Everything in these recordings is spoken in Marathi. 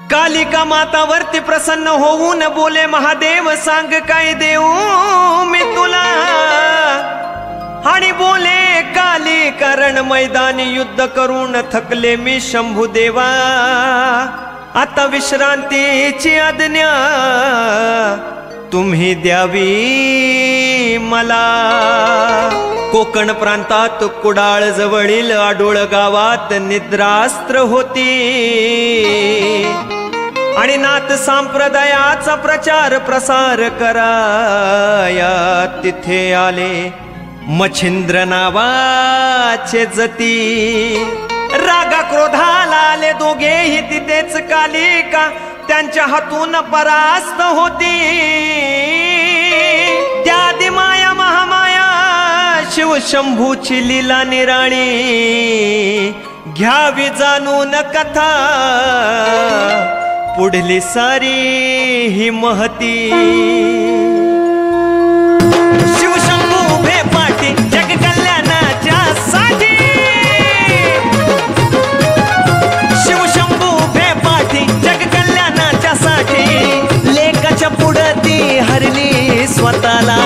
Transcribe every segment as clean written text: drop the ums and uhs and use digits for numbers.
कालिका मातावरती प्रसन्न होऊन बोले महादेव सांग काय देऊ मी तुला। आणि बोले काली कारण मैदानी युद्ध करून थकले मी शंभू देवा, आता विश्रांतीची आज्ञा तुम्ही द्यावी मला। कोकण प्रांतात कुडाळ जवळील आडोळ गावात निद्रास्त्र होती आणि नाथ संप्रदायाचा प्रचार प्रसार कराया तिथे आले मच्छिंद्र नावाचे जती। रागा क्रोधाला आले दोघेही तिथेच कालिका त्यांच्या हातून परास्त होती। त्यादी माया महामाया शिव शंभूची लीला निराळी घ्यावी जाणून कथा पुढली सारी ही महती। शिव शंभू उभे पाठी जग कल्याणाच्या साठी, शिव शंभू उभे पाठी जग कल्याणाच्या साठी। लेकाच्या पुढं ती हरली स्वतःला,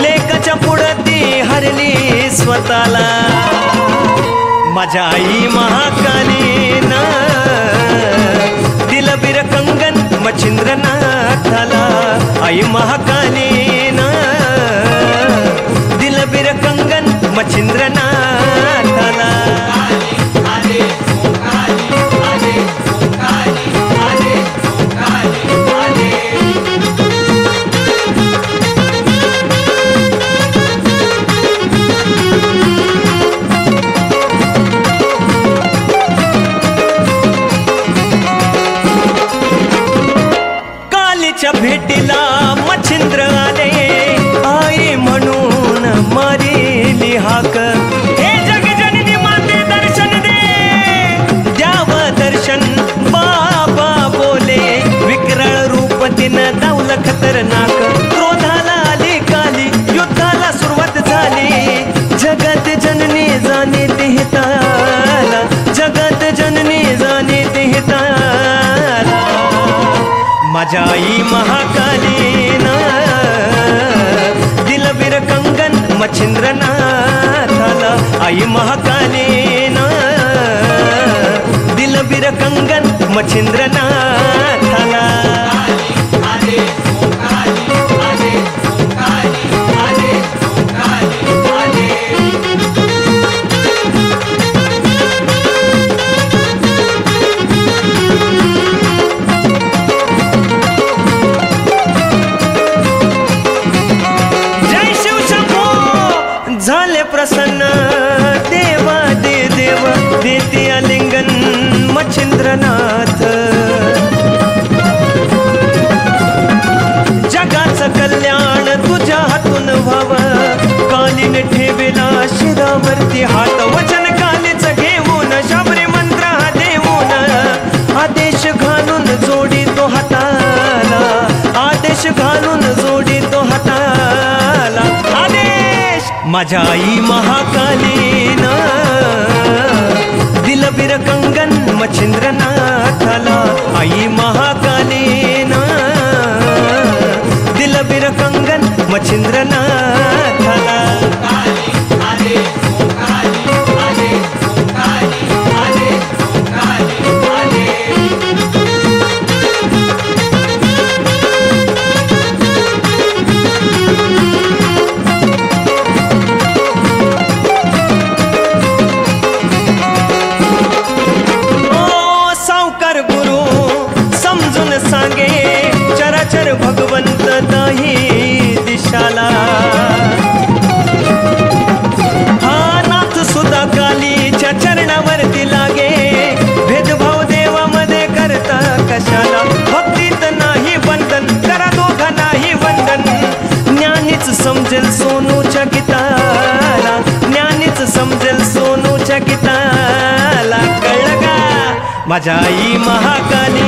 लेकाच्या पुढं ती हरली स्वतःला। माझ्या आई महाकालीना दिल बिर कंगन मच्छिंद्रनाथाला। आई महाकालीना दिल बिर कंगन मच्छिंद्रनाथाला। भेटीला मच्छिंद्र आले आई म्हणून मारिली हाक। हे जगजननी माते दर्शन दे, द्याव दर्शन बाबा बोले। विकराळ रूप तिनं दावलं खतरनाक, क्रोधाला आली काली युद्धाला सुरुवात झाली। जगत जननी जाणे ते हिताला, जगत जननी जाणे ते हिताला। माझ्या आई महाकालीना दिल बिर कंगन मच्छिंद्रनाथाला। आई महाकालीना दिल बिर कंगन मच्छिंद्रनाथाला। झाले प्रसन्न देवा दे देव देते आलिंगन मच्छिंद्रनाथ। जगाचं कल्याण तुझ्या हातून व्हावं, कालीने ठेवेला शिरावरती हात। वचन कालीच घेऊन शबरी मंत्र हा देऊन आदेश घालून जोडी तो हाताला, आदेश घालून जोडी तो हाताला। आदेश माझ्या आई महाकालीना दिल बिर कंगन मच्छिंद्रनाथाला। आई महाकालीना दिल बिर कंगन मच्छिंद्रनाथाला। चराचर भगवंत नाही दिशाला, हा नाथ सुद्धा कालीच्या चरणावरती लागे। भेदभाव देवामध्ये करता कशाला, भक्तीत नाही बंधन करा दोघा नाही वंदन। ज्ञानीच समजेल सोनूच्या गीताला, ज्ञानीच समजेल सोनूच्या गीताला। कळलं का माझ्या आई महाकाली